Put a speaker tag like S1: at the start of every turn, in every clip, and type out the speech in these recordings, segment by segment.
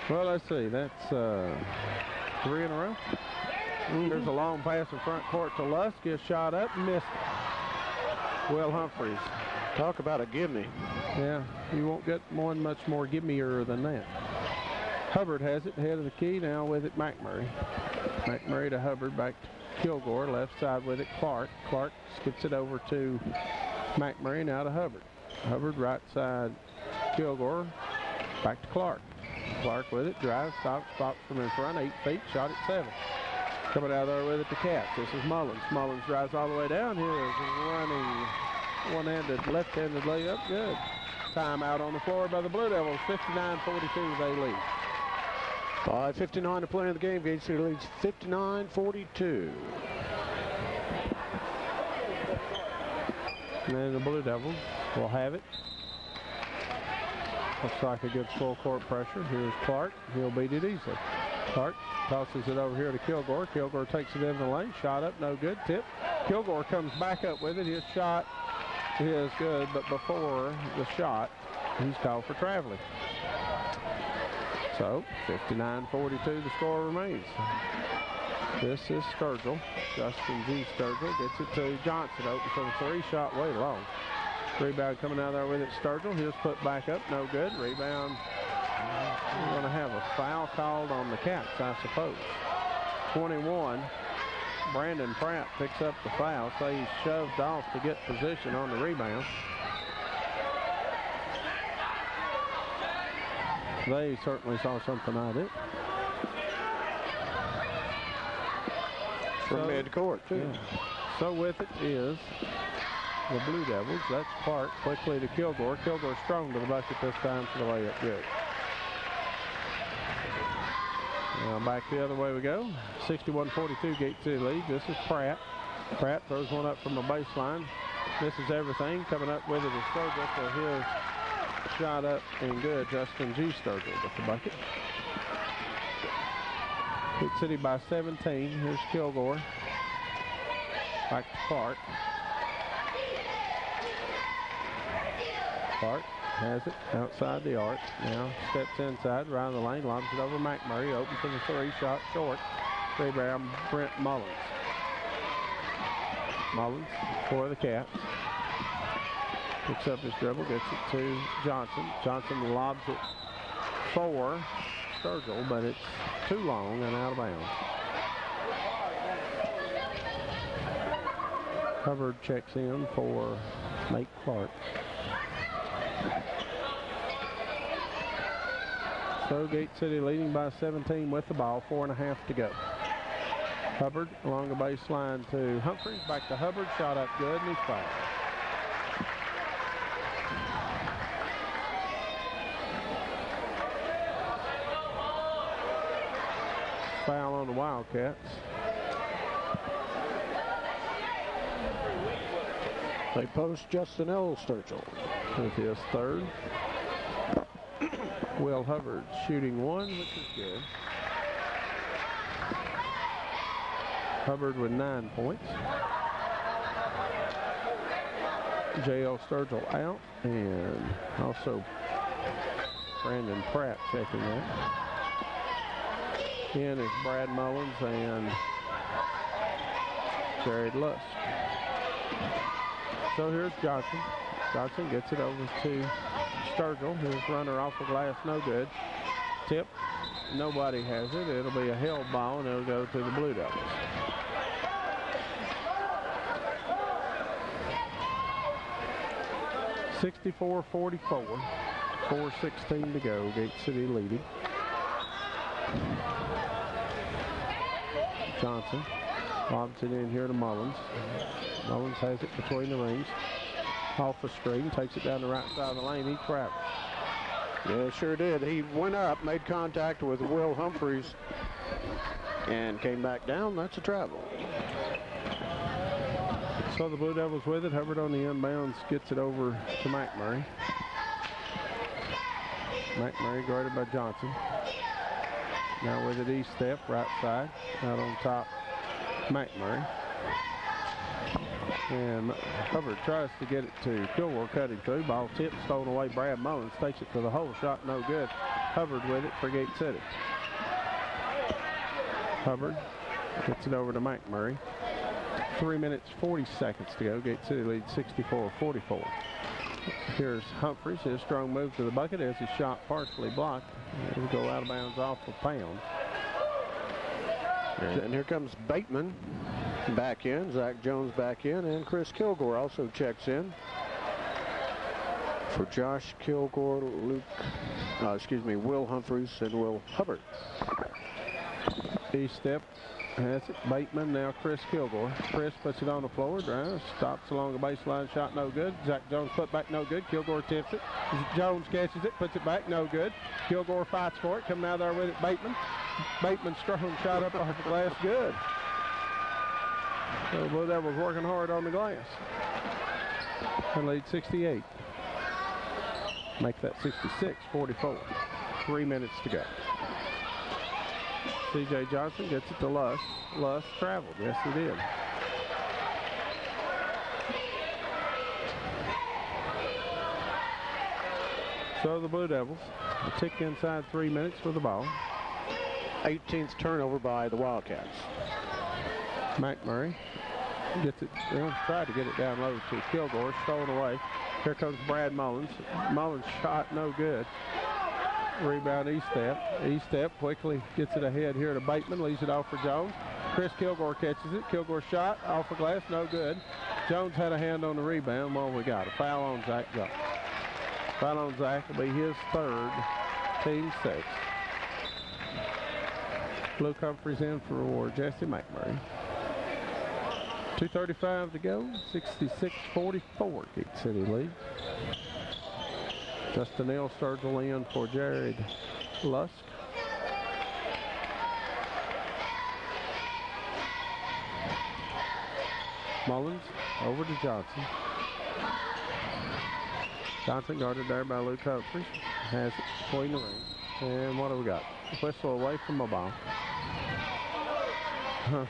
S1: Well, let's see. That's 3 in a row. There's a long pass in front court to Lusk. Gets shot up and missed it. Will Humphreys.
S2: Talk about a gimme.
S1: Yeah, you won't get one much more give-me-er than that. Hubbard has it, head of the key. Now with it, McMurray. McMurray to Hubbard, back to Kilgore. Left side with it, Clark. Clark skips it over to McMurray, now to Hubbard. Hubbard, right side, Kilgore. Back to Clark. Clark with it, drives, stops from in front, 8 feet, shot at 7. Coming out there with it to Cats. This is Mullins. Mullins drives all the way down. Here is running one-handed, left-handed layup. Good. Timeout on the floor by the Blue Devils. 59-42, they lead.
S2: 5:59 to play in the game. Gate City leads 59-42.
S1: And then the Blue Devils will have it. Looks like a good full court pressure. Here's Clark. He'll beat it easily. Clark tosses it over here to Kilgore. Kilgore takes it in the lane. Shot up, no good. Tip. Kilgore comes back up with it. His shot is good, but before the shot, he's called for traveling. So, 59-42, the score remains. This is Sturgill. Justin G. Sturgill gets it to Johnson. Open for the 3. Shot way long. Rebound coming out there with it, Sturgill. Here's put back up, no good. Rebound. We're going to have a foul called on the Cats, I suppose. 21. Brandon Pratt picks up the foul, so he's shoved off to get position on the rebound. They certainly saw something I did.
S2: From mid-court, too.
S1: Yeah. So with it is the Blue Devils. That's Clark quickly to Kilgore. Kilgore strong to the bucket this time for the layup. Good. Now back the other way we go. 61-42 Gate City lead. This is Pratt. Pratt throws one up from the baseline. Misses everything. Coming up with it is Sturgill for his shot up and good. Justin G. Sturgill with the bucket. Gate City by 17. Here's Kilgore. Back to Clark. Clark has it outside the arc. Now steps inside, around the lane, lobs it over McMurray. Open for the 3, shot short. Rebound, Brent Mullins. Mullins for the Cats. Picks up his dribble, gets it to Johnson. Johnson lobs it for Sturgill, but it's too long and out of bounds. Hubbard checks in for Nate Clark. So Gate City leading by 17 with the ball, 4.5 to go. Hubbard along the baseline to Humphreys, back to Hubbard, shot up good, and he's fouled. Foul on the Wildcats.
S2: They post Justin L. Sturgill
S1: with his 3rd. Will Hubbard shooting 1, which is good. Hubbard with 9 points. J.L. Sturgill out, and also Brandon Pratt checking that. In is Brad Mullins and Jared Lusk. So here's Johnson. Johnson gets it over to Sturgill. His runner off the glass, no good. Tip, nobody has it. It'll be a held ball, and it'll go to the Blue Devils. (64-44). 4:16 to go. Gate City leading. Johnson lobs it in here to Mullins. Mullins has it between the rings. Off the screen, takes it down the right side of the lane. He trapped.
S2: Yeah, sure did. He went up, made contact with Will Humphreys, and came back down. That's a travel.
S1: So the Blue Devils with it. Hubbard on the inbounds gets it over to McMurray. McMurray guarded by Johnson. Now with it, east step, right side. Out on top, McMurray. And Hubbard tries to get it to Kilgore, cutting through. Ball tipped, stolen away. Brad Mullins takes it to the hole. Shot no good. Hubbard with it for Gate City. Hubbard gets it over to McMurray. 3 minutes, 40 seconds to go. Gate City leads 64-44. Here's Humphreys. His strong move to the bucket as his shot partially blocked. It'll go out of bounds off of Pound.
S2: And here comes Bateman back in. Zach Jones back in. And Chris Kilgore also checks in. For Josh Kilgore, Will Humphreys and Will Hubbard.
S1: E-step has it. Bateman, now Chris Kilgore. Chris puts it on the floor, drives, stops along the baseline, shot no good. Zach Jones put back no good. Kilgore tips it. Jones catches it, puts it back, no good. Kilgore fights for it, coming out there with it, Bateman. Bateman strong shot up off the glass, good. So the Blue Devils working hard on the glass. And lead 68. Make that 66-44. 3 minutes to go. C.J. Johnson gets it to Lusk. Lusk traveled. Yes, he did. So the Blue Devils will tick inside 3 minutes with the ball.
S2: 18th turnover by the Wildcats.
S1: McMurray gets it. They'll try to get it down low to Kilgore. Stolen away. Here comes Brad Mullins. Mullins shot no good. Rebound E-step. E-step quickly gets it ahead here to Bateman. Leaves it off for Jones. Chris Kilgore catches it. Kilgore shot off the glass. No good. Jones had a hand on the rebound. Well, we got a foul on Zach Jones. Foul on Zach will be his third, team sixth. Luke Humphreys in for Jesse McMurray. 2:35 to go. 66-44. Gate City leads. Justin L. Sturgill in for Jared Lusk. Mullins over to Johnson. Johnson guarded there by Luke Humphreys. Has it between the rings. And what do we got? Whistle away from the ball.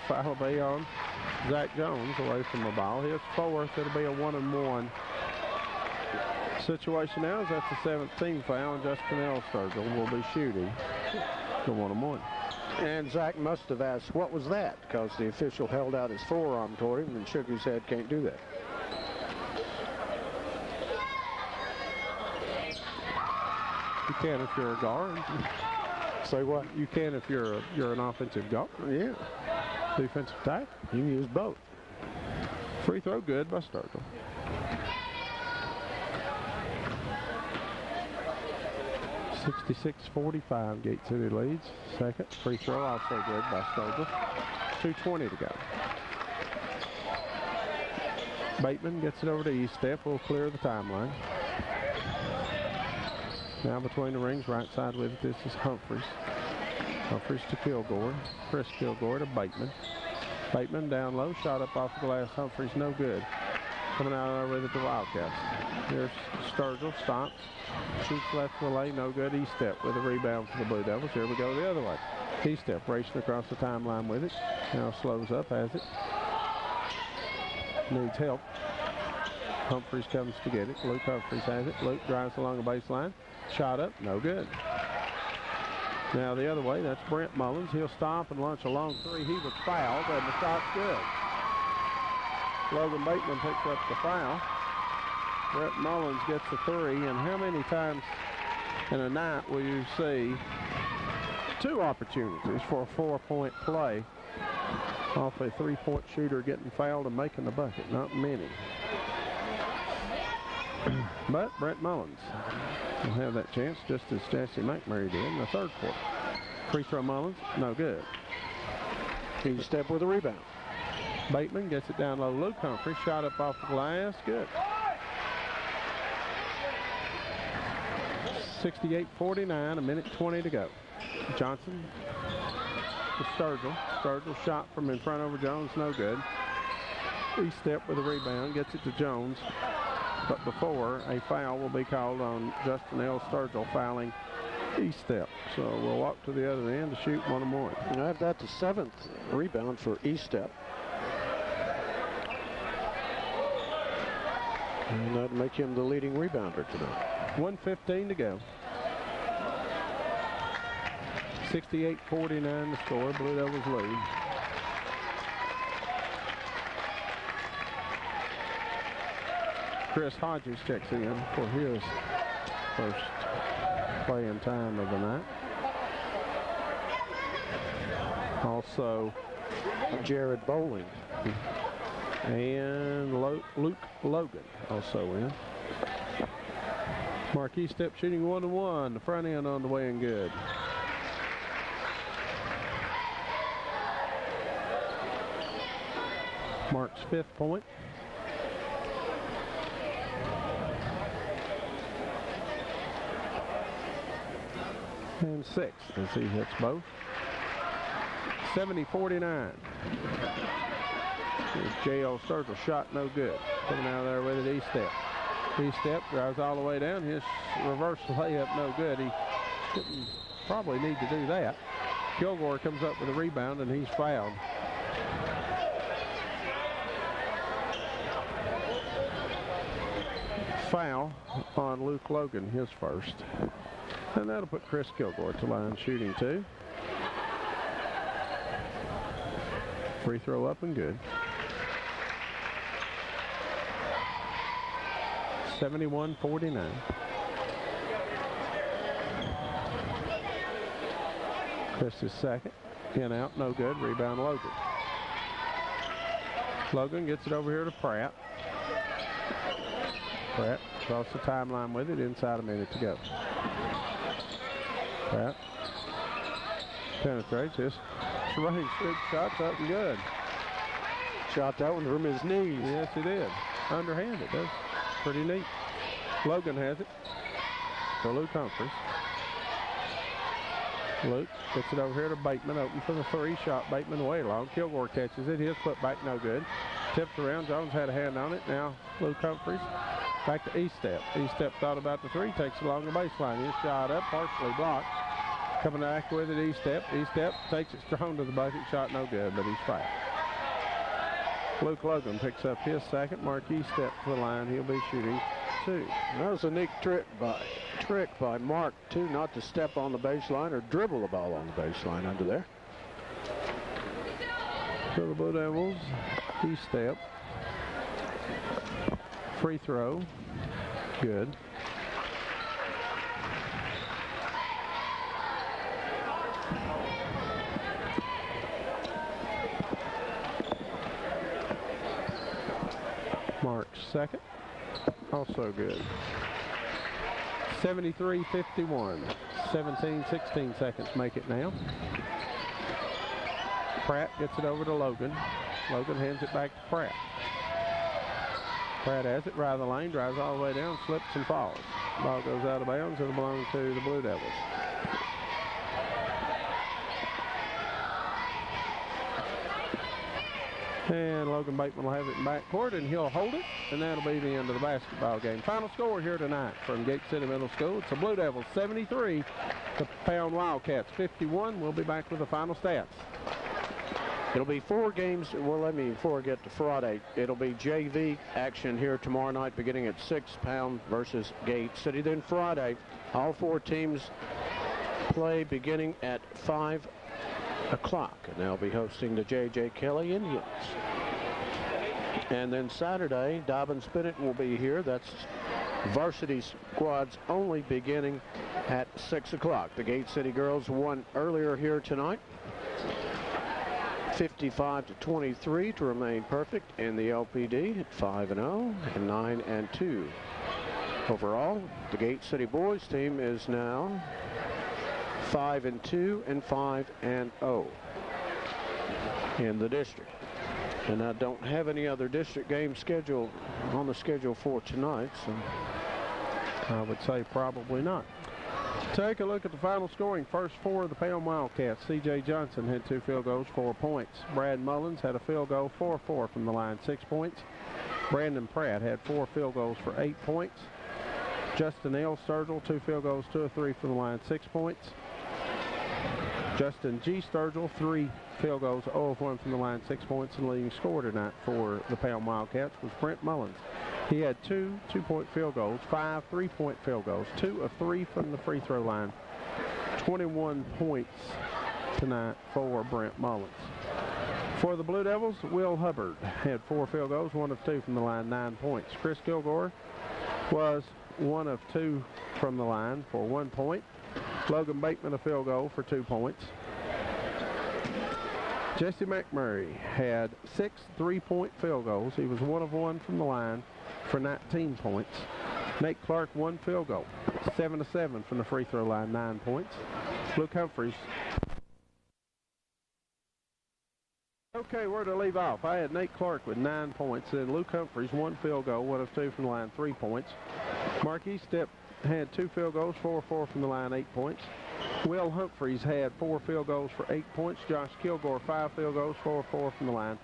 S1: Foul will be on Zach Jones away from the ball. His fourth. It'll be a 1-and-1 situation now. That's the 17th foul, and Justin L. Sturgill will be shooting the 1-and-1.
S2: And Zach must have asked, what was that? Because the official held out his forearm toward him and shook his head, can't do that.
S1: You can if you're a guard.
S2: Say what?
S1: You can if you're an offensive guard.
S2: Yeah.
S1: Defensive tackle.
S2: You can use both.
S1: Free throw good by Sturgill. (66-45) Gate City leads. Second free throw also good by Sturgill. 2:20 to go. Bateman gets it over to E-step. Will clear the timeline. Now between the rings, right side with it. This is Humphreys. Humphreys to Kilgore. Chris Kilgore to Bateman. Bateman down low. Shot up off the glass. Humphreys no good. Coming out there with it to Wildcats. Here's Sturgill. Stops. Shoots left to the lane. No good. E-step with a rebound for the Blue Devils. Here we go the other way. E-step racing across the timeline with it. Now slows up. Has it. Needs help. Humphreys comes to get it. Luke Humphreys has it. Luke drives along the baseline. Shot up. No good. Now the other way. That's Brent Mullins. He'll stop and launch a long three. He was fouled, and the shot's good. Logan Bateman picks up the foul. Brent Mullins gets the three. And how many times in a night will you see two opportunities for a 4-point play off a 3-point shooter getting fouled and making the bucket? Not many. But Brent Mullins will have that chance just as Jesse McMurray did in the third quarter. Free throw Mullins, no good.
S2: He stepped with a rebound.
S1: Bateman gets it down low. Luke Humphrey shot up off the glass, good. 68-49, a minute 20 to go. Johnson to Sturgill. Sturgill shot from in front over Jones, no good. He stepped with a rebound, gets it to Jones. But before, a foul will be called on Justin L. Sturgill, fouling E-step. So we'll walk to the other end to shoot 1-and-1.
S2: And that's the 7th rebound for E-step. And that'd make him the leading rebounder tonight.
S1: 1:15 to go. 68-49 the score. Blue Devils lead. Chris Hodges checks in for his first playing time of the night. Also,
S2: Jared Bowling.
S1: And Luke Logan also in. Marquis Step shooting 1-1. The front end on the way and good. Mark's 5th point. And 6 as he hits both. 70-49. J.O. Sturgill shot no good. Coming out of there with it, E-step. E-step drives all the way down. His reverse layup no good. He shouldn't probably need to do that. Kilgore comes up with a rebound and he's fouled. Foul on Luke Logan, his first. And that'll put Chris Kilgore to line shooting 2. Free throw up and good. 71-49. Chris is second. In out, no good. Rebound Logan. Logan gets it over here to Pratt. Pratt across the timeline with it. Inside a minute to go. Pratt penetrates this. Running straight shots up and good.
S2: Shot that one from his knees.
S1: Yes, he did. Underhanded. That's pretty neat. Logan has it for Luke Humphreys. Luke gets it over here to Bateman. Open for the 3 shot. Bateman way long. Kilgore catches it. His foot back no good. Tipped around. Jones had a hand on it. Now Luke Humphreys back to E-step. E-step thought about the 3. Takes it along the baseline. His shot up. Partially blocked. Coming back with it, E-step. E-step takes it strong to the bucket. Shot no good, but he's fouled. Luke Logan picks up his second. Marquis Step to the line. He'll be shooting 2.
S2: That was a neat trick by Mark, too, not to step on the baseline or dribble the ball on the baseline under there.
S1: So the Blue Devils, E-step. Free throw. Good. Mark's second, also good. 73-51, 17-16 seconds make it now. Pratt gets it over to Logan. Logan hands it back to Pratt. Pratt has it right of the lane, drives all the way down, slips and falls. Ball goes out of bounds. It'll belong to the Blue Devils. And Logan Bateman will have it in backcourt, and he'll hold it, and that'll be the end of the basketball game. Final score here tonight from Gate City Middle School. It's the Blue Devils 73, the Pound Wildcats 51. We'll be back with the final stats.
S2: It'll be 4 games. Well, let me, before I get to Friday, it'll be JV action here tomorrow night beginning at 6 Pound versus Gate City. Then Friday, all 4 teams play beginning at 5 o'clock, and they'll be hosting the J.J. Kelly Indians. And then Saturday, Dobbins Bennett will be here. That's varsity squads only, beginning at 6 o'clock. The Gate City girls won earlier here tonight, 55-23 to remain perfect in the LPD at 5-0 and 9-2. Overall, the Gate City boys team is now 5-2 and 5-0 in the district. And I don't have any other district games scheduled on the schedule for tonight, so
S1: I would say probably not. Take a look at the final scoring. First 4 of the Pound Wildcats. C.J. Johnson had 2 field goals, 4 points. Brad Mullins had a field goal, 4-4 from the line, 6 points. Brandon Pratt had 4 field goals for 8 points. Justin L. Sturgill, 2 field goals, 2 of 3 from the line, 6 points. Justin G. Sturgill, 3 field goals, 0 of 1 from the line, 6 points, and leading scorer tonight for the Pound Wildcats was Brent Mullins. He had 2 two-point field goals, 5 3-point field goals, 2 of 3 from the free throw line, 21 points tonight for Brent Mullins. For the Blue Devils, Will Hubbard had 4 field goals, 1 of 2 from the line, 9 points. Chris Kilgore was 1 of 2 from the line for 1 point. Logan Bateman a field goal for 2 points. Jesse McMurray had 6 3-point field goals. He was 1 of 1 from the line for 19 points. Nate Clark 1 field goal, 7 of 7 from the free throw line, 9 points. Luke Humphreys. Okay, where to leave off? I had Nate Clark with 9 points, then Luke Humphreys 1 field goal, 1 of 2 from the line, 3 points. Marquis Stepp had 2 field goals, 4 of 4 from the line, 8 points. Will Humphreys had 4 field goals for 8 points. Josh Kilgore 5 field goals, 4 of 4 from the line,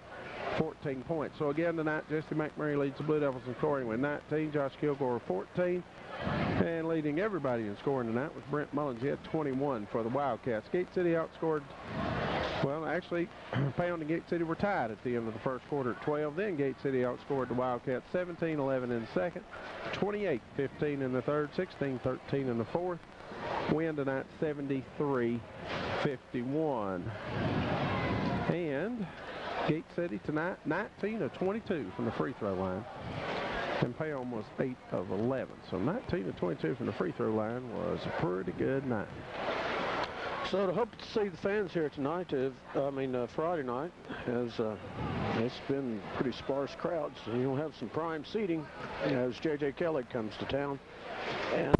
S1: 14 points. So again tonight, Jesse McMurray leads the Blue Devils in scoring with 19, Josh Kilgore 14, and leading everybody in scoring tonight was Brent Mullins. He had 21 for the Wildcats. Gate City outscored, well, actually, Pound and Gate City were tied at the end of the first quarter at 12. Then Gate City outscored the Wildcats 17-11 in the second, 28-15 in the third, 16-13 in the fourth. Win tonight 73-51. And Gate City tonight 19 of 22 from the free throw line. And Pound was 8 of 11. So 19 of 22 from the free throw line was a pretty good night.
S2: So to hope to see the fans here tonight, Friday night, as it's been pretty sparse crowds. So you'll have some prime seating as J.J. Kelly comes to town. And